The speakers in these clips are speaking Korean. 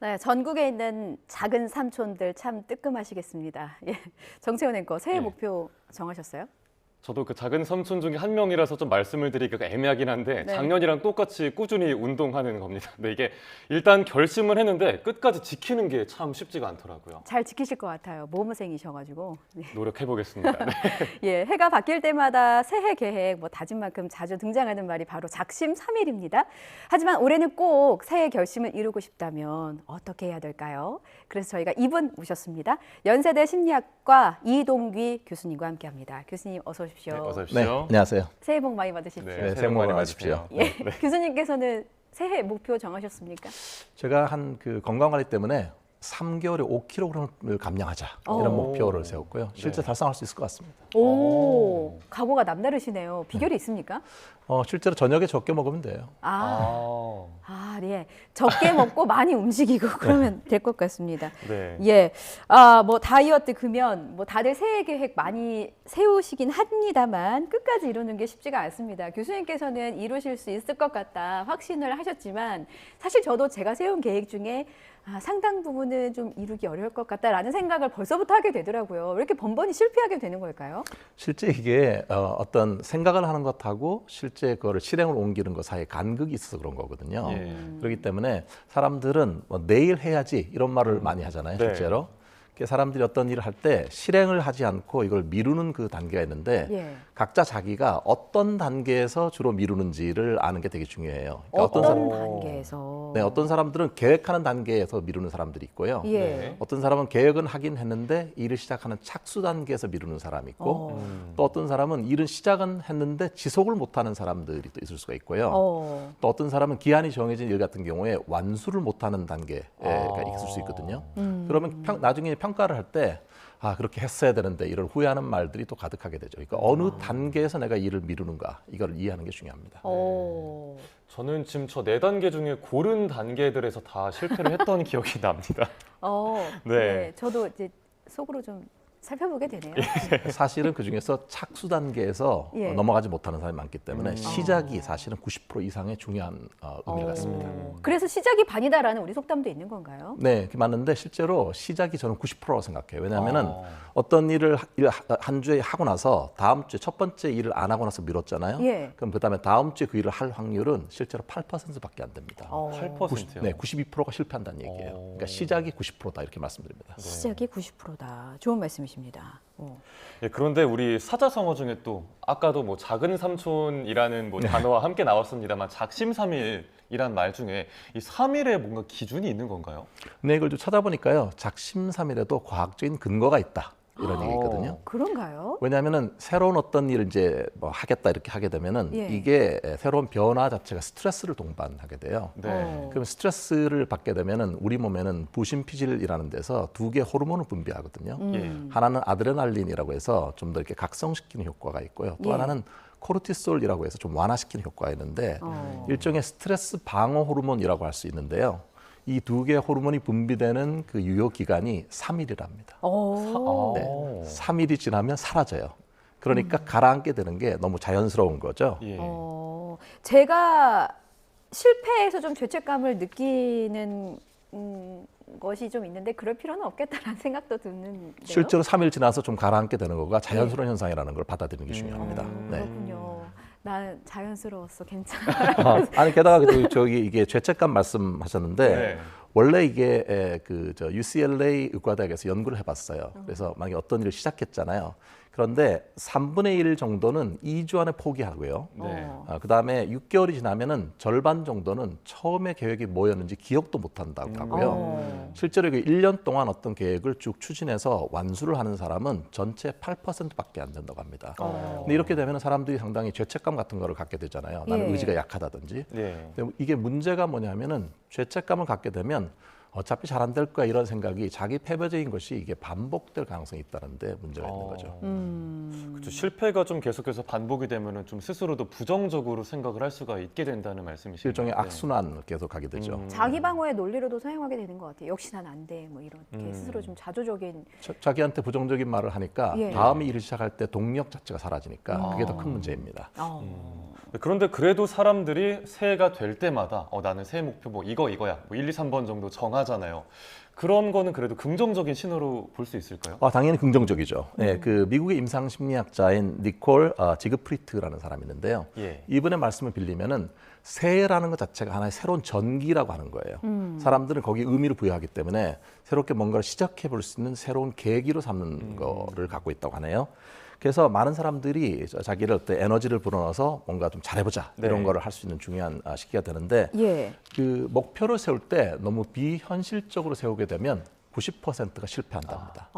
네, 전국에 있는 작은 삼촌들 참 뜨끔하시겠습니다. 예, 정세훈 앵커 새해 예. 목표 정하셨어요? 저도 그 작은 삼촌 중에 한 명이라서 좀 말씀을 드리기가 애매하긴 한데 네. 작년이랑 똑같이 꾸준히 운동하는 겁니다. 근데 이게 일단 결심을 했는데 끝까지 지키는 게 참 쉽지가 않더라고요. 잘 지키실 것 같아요. 모범생이셔가지고. 네. 노력해 보겠습니다. 네. 예, 해가 바뀔 때마다 새해 계획, 다진 만큼 자주 등장하는 말이 바로 작심삼일입니다. 하지만 올해는 꼭 새해 결심을 이루고 싶다면 어떻게 해야 될까요? 그래서 저희가 이분 모셨습니다. 연세대 심리학과 이동귀 교수님과 함께합니다. 교수님 어서 오십시오. 네, 어서 네, 오십시오. 안녕하세요. 새해 복 많이 받으십시오. 네, 새해 복 많이 받으십시오. 예, 교수님께서는 새해 목표 정하셨습니까? 제가 한 그 건강관리 때문에 3개월에 5kg을 감량하자 이런 오. 목표를 세웠고요. 실제 네. 달성할 수 있을 것 같습니다. 오, 각오가 남다르시네요. 비결이 있습니까? 실제로 저녁에 적게 먹으면 돼요. 네. 적게 먹고 많이 움직이고 그러면 될 것 같습니다. 네. 예. 다이어트 금연, 다들 새해 계획 많이 세우시긴 합니다만 끝까지 이루는 게 쉽지가 않습니다. 교수님께서는 이루실 수 있을 것 같다 확신을 하셨지만 사실 저도 제가 세운 계획 중에 상당 부분은 좀 이루기 어려울 것 같다라는 생각을 벌써부터 하게 되더라고요. 왜 이렇게 번번이 실패하게 되는 걸까요? 실제 이게 어떤 생각을 하는 것하고 실제 그거를 실행으로 옮기는 것 사이에 간극이 있어서 그런 거거든요. 예. 그렇기 때문에 사람들은 내일 해야지 이런 말을 많이 하잖아요. 네. 실제로. 사람들이 어떤 일을 할 때 실행을 하지 않고 이걸 미루는 그 단계가 있는데 예. 각자 자기가 어떤 단계에서 주로 미루는지를 아는 게 되게 중요해요. 어떤 사람- 단계에서? 네, 어떤 사람들은 계획하는 단계에서 미루는 사람들이 있고요. 예. 네. 어떤 사람은 계획은 하긴 했는데 일을 시작하는 착수 단계에서 미루는 사람이 있고 또 어떤 사람은 일은 시작은 했는데 지속을 못하는 사람들이 또 있을 수가 있고요. 또 어떤 사람은 기한이 정해진 일 같은 경우에 완수를 못하는 단계가 있을 수 있거든요. 그러면 나중에 평가를 할 때 그렇게 했어야 되는데 이를 후회하는 말들이 또 가득하게 되죠. 그러니까 어느 단계에서 내가 일을 미루는가 이걸 이해하는 게 중요합니다. 저는 지금 저 4단계 중에 고른 단계들에서 다 실패를 했던 기억이 납니다. 네. 네. 저도 이제 속으로 좀 살펴보게 되네요. 사실은 그 중에서 착수 단계에서 예. 넘어가지 못하는 사람이 많기 때문에 시작이 사실은 90% 이상의 중요한 의미를 갖습니다. 그래서 시작이 반이다라는 우리 속담도 있는 건가요? 네, 그게 맞는데 실제로 시작이 저는 90%라고 생각해요. 왜냐하면은 어떤 일을 한 주에 하고 나서 다음 주에 첫 번째 일을 안 하고 나서 미뤘잖아요. 예. 그럼 그다음에 다음 주에 그 일을 할 확률은 실제로 8%밖에 안 됩니다. 8%요. 네, 92%가 실패한다는 얘기예요. 그러니까 시작이 90%다 이렇게 말씀드립니다. 시작이 90%다. 좋은 말씀이십니다. 예, 그런데 우리 사자성어 중에 또 아까도 작은 삼촌이라는 단어와 함께 나왔습니다만 작심삼일이란 말 중에 이 3일에 뭔가 기준이 있는 건가요? 근데 이걸 좀 찾아보니까요, 작심삼일에도 과학적인 근거가 있다 이런 얘기 있거든요. 그런가요? 왜냐하면은 새로운 어떤 일을 이제 하겠다 이렇게 하게 되면은 예. 이게 새로운 변화 자체가 스트레스를 동반하게 돼요. 네. 그럼 스트레스를 받게 되면은 우리 몸에는 부신피질이라는 데서 2개 호르몬을 분비하거든요. 예. 하나는 아드레날린이라고 해서 좀 더 이렇게 각성시키는 효과가 있고요. 또 예. 하나는 코르티솔이라고 해서 좀 완화시키는 효과가 있는데 일종의 스트레스 방어 호르몬이라고 할 수 있는데요. 이 2개 호르몬이 분비되는 그 유효 기간이 3일이랍니다. 네, 3일이 지나면 사라져요. 그러니까 가라앉게 되는 게 너무 자연스러운 거죠. 예. 제가 실패해서 좀 죄책감을 느끼는 것이 좀 있는데 그럴 필요는 없겠다라는 생각도 드는데요. 실제로 3일 지나서 좀 가라앉게 되는 거가 자연스러운 현상이라는 걸 받아들이는 게 중요합니다. 네. 그렇군요. 난 자연스러웠어, 괜찮아. 아니 게다가 저기 이게 죄책감 말씀하셨는데 네. 원래 이게 UCLA 의과대학에서 연구를 해봤어요. 그래서 만약에 어떤 일을 시작했잖아요. 그런데 3분의 1 정도는 2주 안에 포기하고요. 네. 그다음에 6개월이 지나면은 절반 정도는 처음에 계획이 뭐였는지 기억도 못한다고 하고요. 실제로 1년 동안 어떤 계획을 쭉 추진해서 완수를 하는 사람은 전체 8%밖에 안 된다고 합니다. 근데 이렇게 되면 사람들이 상당히 죄책감 같은 거를 갖게 되잖아요. 나는 예. 의지가 약하다든지. 예. 근데 이게 문제가 뭐냐면은 죄책감을 갖게 되면 어차피 잘 안 될 거야 이런 생각이 자기 패배적인 것이 이게 반복될 가능성이 있다는데 문제가 있는 거죠. 그렇죠. 실패가 좀 계속해서 반복이 되면은 좀 스스로도 부정적으로 생각을 할 수가 있게 된다는 말씀이시죠. 일종의 악순환을 계속 하게 되죠. 자기 방어의 논리로도 사용하게 되는 것 같아요. 역시 난 안 돼. 이렇게 스스로 좀 자조적인. 자기한테 부정적인 말을 하니까 예. 다음에 일을 시작할 때 동력 자체가 사라지니까 그게 더 큰 문제입니다. 그런데 그래도 사람들이 새해가 될 때마다 나는 새해 목표 이거야 1, 2, 3번 정도 정하 강하잖아요. 그런 거는 그래도 긍정적인 신호로 볼 수 있을까요? 당연히 긍정적이죠. 네, 그 미국의 임상 심리학자인 니콜 지그프리트라는 사람이 있는데요. 예. 이분의 말씀을 빌리면은 새해라는 것 자체가 하나의 새로운 전기라고 하는 거예요. 사람들은 거기에 의미를 부여하기 때문에 새롭게 뭔가를 시작해 볼 수 있는 새로운 계기로 삼는 거를 갖고 있다고 하네요. 그래서 많은 사람들이 자기를 어떤 에너지를 불어넣어서 뭔가 좀 잘해보자 이런 네. 거를 할 수 있는 중요한 시기가 되는데 예. 그 목표를 세울 때 너무 비현실적으로 세우게 되면 90%가 실패한답니다.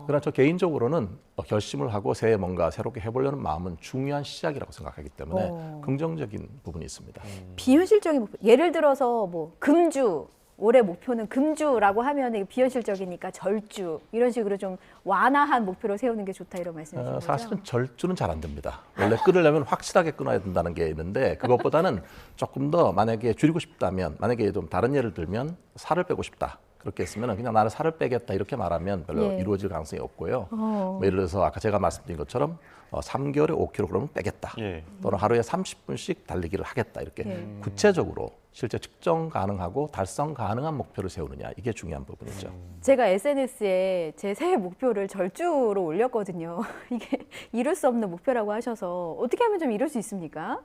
그러나 저 개인적으로는 결심을 하고 새해 뭔가 새롭게 해보려는 마음은 중요한 시작이라고 생각하기 때문에 긍정적인 부분이 있습니다. 비현실적인 목표. 예를 들어서 뭐 금주 올해 목표는 금주라고 하면 이게 비현실적이니까 절주 이런 식으로 좀 완화한 목표를 세우는 게 좋다 이런 말씀이신 거죠? 사실은 절주는 잘 안 됩니다. 원래 끊으려면 확실하게 끊어야 된다는 게 있는데 그것보다는 조금 더 만약에 줄이고 싶다면 만약에 좀 다른 예를 들면 살을 빼고 싶다. 그렇게 했으면 그냥 나는 살을 빼겠다 이렇게 말하면 별로 예. 이루어질 가능성이 없고요. 뭐 예를 들어서 아까 제가 말씀드린 것처럼 3개월에 5kg 빼겠다. 예. 또는 하루에 30분씩 달리기를 하겠다. 이렇게 예. 구체적으로 실제 측정 가능하고 달성 가능한 목표를 세우느냐. 이게 중요한 부분이죠. 제가 SNS에 제 새해 목표를 절주로 올렸거든요. 이게 이룰 수 없는 목표라고 하셔서 어떻게 하면 좀 이룰 수 있습니까?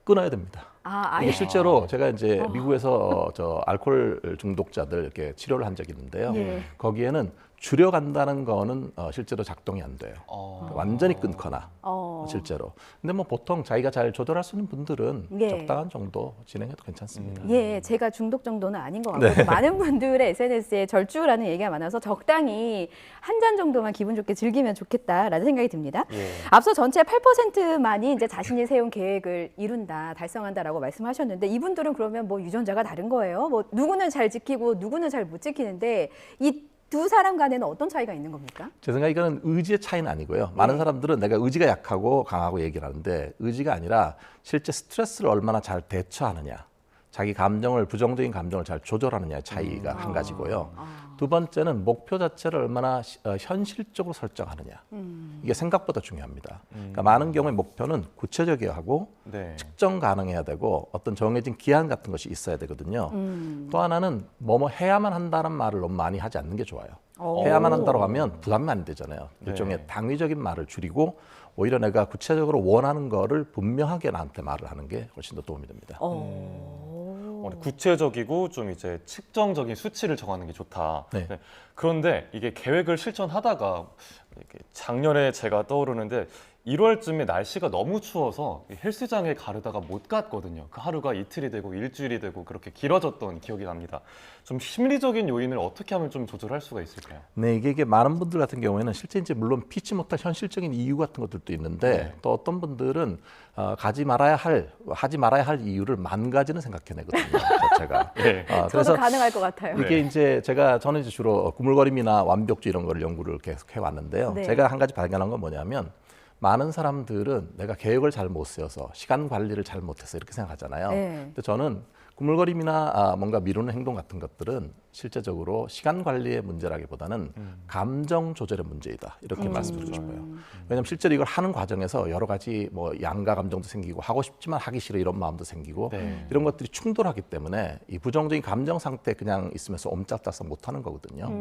끊어야 됩니다. 아예. 이게 실제로 제가 이제 미국에서 저 알코올 중독자들 이렇게 치료를 한 적이 있는데요. 예. 거기에는 줄여간다는 거는 실제로 작동이 안 돼요. 완전히 끊거나 실제로. 근데 뭐 보통 자기가 잘 조절할 수 있는 분들은 예. 적당한 정도 진행해도 괜찮습니다. 예, 제가 중독 정도는 아닌 것 같고 많은 분들의 SNS에 절주라는 얘기가 많아서 적당히 한 잔 정도만 기분 좋게 즐기면 좋겠다라는 생각이 듭니다. 예. 앞서 전체 8%만이 이제 자신이 세운 계획을 이룬다, 달성한다라고 말씀하셨는데 이분들은 그러면 뭐 유전자가 다른 거예요? 뭐 누구는 잘 지키고 누구는 잘 못 지키는데 이 두 사람 간에는 어떤 차이가 있는 겁니까? 제 생각에 이거는 의지의 차이는 아니고요. 많은 사람들은 내가 의지가 약하고 강하고 얘기를 하는데 의지가 아니라 실제 스트레스를 얼마나 잘 대처하느냐. 자기 감정을 부정적인 감정을 잘 조절하느냐의 차이가 한 가지고요. 두 번째는 목표 자체를 얼마나 현실적으로 설정하느냐. 이게 생각보다 중요합니다. 그러니까 많은 경우에 목표는 구체적이어야 하고 네. 측정 가능해야 되고 어떤 정해진 기한 같은 것이 있어야 되거든요. 또 하나는 뭐뭐 해야만 한다는 말을 너무 많이 하지 않는 게 좋아요. 해야만 한다고 하면 부담이 안 되잖아요. 일종의 네. 당위적인 말을 줄이고 오히려 내가 구체적으로 원하는 거를 분명하게 나한테 말을 하는 게 훨씬 더 도움이 됩니다. 구체적이고 좀 이제 측정적인 수치를 정하는 게 좋다. 네. 네. 그런데 이게 계획을 실천하다가 이렇게 작년에 제가 떠오르는데 1월쯤에 날씨가 너무 추워서 헬스장에 가려다가 못 갔거든요. 그 하루가 이틀이 되고 일주일이 되고 그렇게 길어졌던 기억이 납니다. 좀 심리적인 요인을 어떻게 하면 좀 조절할 수가 있을까요? 네, 이게 많은 분들 같은 경우에는 실제 이제 물론 피치 못할 현실적인 이유 같은 것들도 있는데 네. 또 어떤 분들은 하지 말아야 할 이유를 만 가지는 생각해내거든요. 자체가. 네. 저도 가능할 것 같아요. 이게 이제 저는 이제 주로 구물거림이나 완벽주의 이런 거를 연구를 계속 해왔는데요. 네. 제가 한 가지 발견한 건 뭐냐면 많은 사람들은 내가 계획을 잘 못 세워서 시간 관리를 잘 못해서 이렇게 생각하잖아요. 네. 근데 저는 구물거림이나 뭔가 미루는 행동 같은 것들은 실제적으로 시간 관리의 문제라기보다는 감정 조절의 문제이다. 이렇게 말씀드리고 싶어요. 왜냐하면 실제로 이걸 하는 과정에서 여러 가지 뭐 양가 감정도 생기고 하고 싶지만 하기 싫어 이런 마음도 생기고 네. 이런 것들이 충돌하기 때문에 이 부정적인 감정 상태에 그냥 있으면서 옴짝달싹 못하는 거거든요.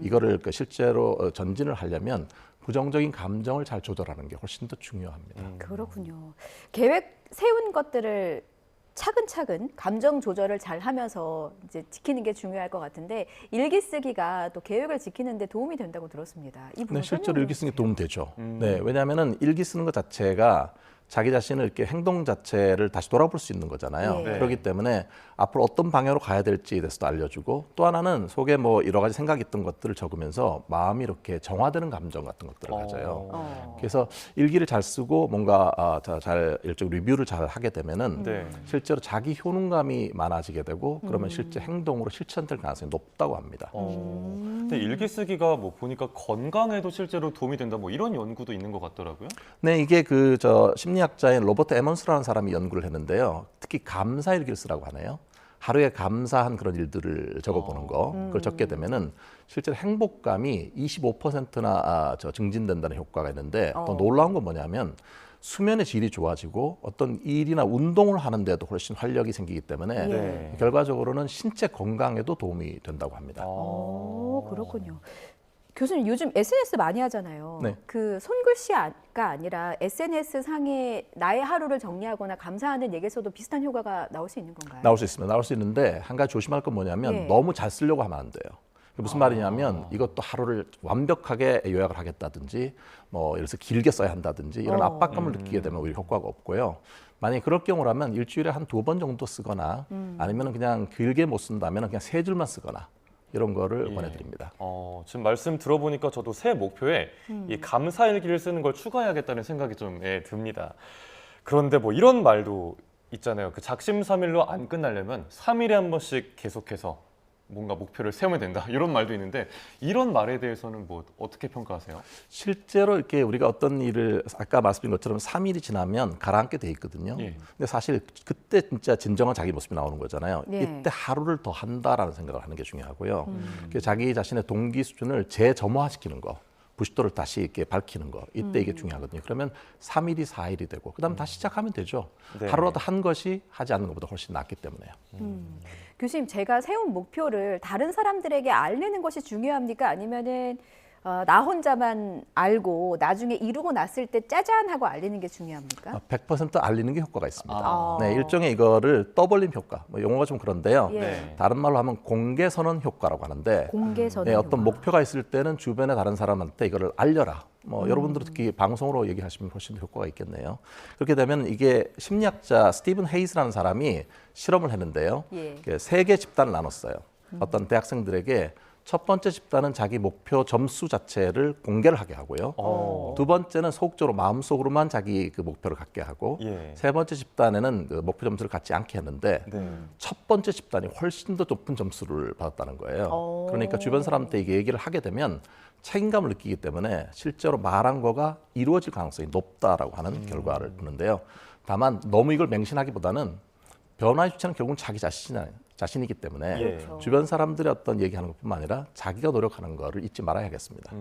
이거를 실제로 전진을 하려면 부정적인 감정을 잘 조절하는 게 훨씬 더 중요합니다. 그렇군요. 계획 세운 것들을 차근차근 감정 조절을 잘 하면서 이제 지키는 게 중요할 것 같은데 일기 쓰기가 또 계획을 지키는데 도움이 된다고 들었습니다. 이 부분 네, 실제로 설명해 일기 쓰는 게 주세요. 도움 되죠. 네, 왜냐하면은 일기 쓰는 것 자체가 자기 자신을 이렇게 행동 자체를 다시 돌아볼 수 있는 거잖아요. 네. 그렇기 때문에 앞으로 어떤 방향으로 가야 될지에 대해서도 알려주고 또 하나는 속에 뭐 여러 가지 생각이 있던 것들을 적으면서 마음이 이렇게 정화되는 감정 같은 것들을 가져요. 그래서 일기를 잘 쓰고 뭔가 잘 일종 리뷰를 잘 하게 되면은 네. 실제로 자기 효능감이 많아지게 되고 그러면 실제 행동으로 실천될 가능성이 높다고 합니다. 근데 일기 쓰기가 뭐 보니까 건강에도 실제로 도움이 된다 뭐 이런 연구도 있는 것 같더라고요. 네, 이게 심리학자인 로버트 에먼스라는 사람이 연구를 했는데요. 특히 감사 일기를 쓰라고 하네요. 하루에 감사한 그런 일들을 적어보는 거. 그걸 적게 되면은 실제로 행복감이 25%나 증진된다는 효과가 있는데 더 놀라운 건 뭐냐면 수면의 질이 좋아지고 어떤 일이나 운동을 하는데도 훨씬 활력이 생기기 때문에 네. 결과적으로는 신체 건강에도 도움이 된다고 합니다. 그렇군요. 교수님 요즘 SNS 많이 하잖아요. 네. 그 손글씨가 아니라 SNS 상에 나의 하루를 정리하거나 감사하는 얘기에서도 비슷한 효과가 나올 수 있는 건가요? 나올 수 있습니다. 나올 수 있는데 한 가지 조심할 건 뭐냐면 예. 너무 잘 쓰려고 하면 안 돼요. 무슨 말이냐면 이것도 하루를 완벽하게 요약을 하겠다든지 뭐 예를 들어서 길게 써야 한다든지 이런 압박감을 느끼게 되면 오히려 효과가 없고요. 만약에 그럴 경우라면 일주일에 한 2번 정도 쓰거나 아니면 그냥 길게 못 쓴다면 그냥 3줄만 쓰거나 이런 거를 예. 권해드립니다. 지금 말씀 들어보니까 저도 새 목표에 이 감사일기를 쓰는 걸 추가해야겠다는 생각이 좀 듭니다. 그런데 뭐 이런 말도 있잖아요. 그 작심삼일로 안 끝나려면 3일에 한 번씩 계속해서 뭔가 목표를 세우면 된다. 이런 말도 있는데 이런 말에 대해서는 뭐 어떻게 평가하세요? 실제로 이렇게 우리가 어떤 일을 아까 말씀드린 것처럼 3일이 지나면 가라앉게 돼 있거든요. 예. 근데 사실 그때 진짜 진정한 자기 모습이 나오는 거잖아요. 예. 이때 하루를 더 한다라는 생각을 하는 게 중요하고요. 자기 자신의 동기 수준을 재점화시키는 거. 부식도를 다시 이렇게 밝히는 거 이때 이게 중요하거든요. 그러면 3일이 4일이 되고 그다음 다시 시작하면 되죠. 네. 하루라도 한 것이 하지 않는 것보다 훨씬 낫기 때문에요. 교수님, 제가 세운 목표를 다른 사람들에게 알리는 것이 중요합니까? 아니면은 나 혼자만 알고 나중에 이루고 났을 때 짜잔 하고 알리는 게 중요합니까? 100% 알리는 게 효과가 있습니다. 아. 네, 일종의 이거를 떠벌림 효과, 뭐 용어가 좀 그런데요. 예. 네. 다른 말로 하면 공개 선언 효과라고 하는데 공개 선언 네, 어떤 효과. 목표가 있을 때는 주변의 다른 사람한테 이거를 알려라. 뭐 여러분들은 특히 방송으로 얘기하시면 훨씬 더 효과가 있겠네요. 그렇게 되면 이게 심리학자 스티븐 헤이즈라는 사람이 실험을 했는데요. 예. 3개 집단을 나눴어요. 어떤 대학생들에게 첫 번째 집단은 자기 목표 점수 자체를 공개를 하게 하고요. 두 번째는 소극적으로 마음속으로만 자기 그 목표를 갖게 하고 예. 세 번째 집단에는 그 목표 점수를 갖지 않게 했는데 네. 첫 번째 집단이 훨씬 더 높은 점수를 받았다는 거예요. 그러니까 주변 사람한테 이게 얘기를 하게 되면 책임감을 느끼기 때문에 실제로 말한 거가 이루어질 가능성이 높다라고 하는 결과를 보는데요. 다만 너무 이걸 맹신하기보다는 변화의 주체는 결국은 자기 자신이기 때문에 예. 그렇죠. 주변 사람들이 어떤 얘기하는 것뿐만 아니라 자기가 노력하는 거를 잊지 말아야겠습니다.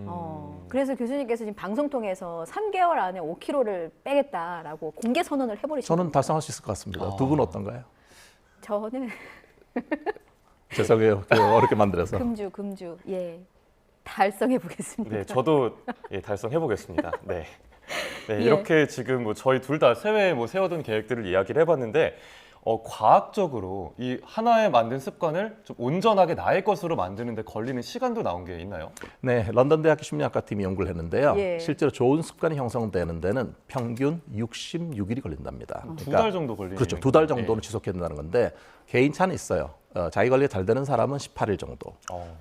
그래서 교수님께서 지금 방송 통해서 3개월 안에 5kg를 빼겠다라고 공개 선언을 해버리신 저는 겁니다. 달성할 수 있을 것 같습니다. 두 분은 어떤가요? 저는 죄송해요. 어렵게 만들어서. 금주 예 달성해 보겠습니다. 네, 저도 달성해 보겠습니다. 네. 네, 예. 이렇게 지금 뭐 저희 둘 다 새해 뭐 세워둔 계획들을 이야기를 해봤는데 과학적으로 이 하나의 만든 습관을 좀 온전하게 나의 것으로 만드는데 걸리는 시간도 나온 게 있나요? 네, 런던 대학교 심리학과 팀이 연구를 했는데요. 예. 실제로 좋은 습관이 형성되는 데는 평균 66일이 걸린답니다. 두 달 정도 걸리는 그렇죠. 2달 거군요. 정도는 지속해야 된다는 건데 개인 차는 있어요. 자기 관리가 잘 되는 사람은 18일 정도.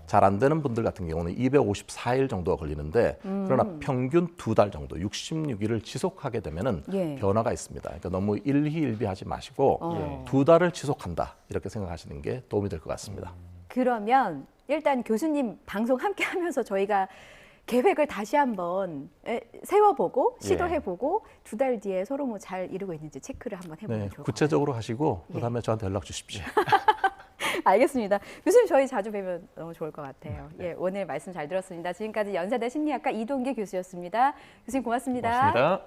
잘 안 되는 분들 같은 경우는 254일 정도가 걸리는데 그러나 평균 2달 정도 66일을 지속하게 되면은 예. 변화가 있습니다. 그러니까 너무 일희일비하지 마시고 예. 2달을 지속한다 이렇게 생각하시는 게 도움이 될 것 같습니다. 그러면 일단 교수님 방송 함께 하면서 저희가 계획을 다시 한번 세워보고 시도해보고 2달 뒤에 서로 뭐 잘 이루고 있는지 체크를 한번 해보면 네, 좋을 것 구체적으로 하시고 예. 그다음에 저한테 연락 주십시오. 같아요. 알겠습니다. 교수님 저희 자주 뵈면 너무 좋을 것 같아요. 예, 오늘 말씀 잘 들었습니다. 지금까지 연세대 심리학과 이동기 교수였습니다. 교수님 고맙습니다. 고맙습니다.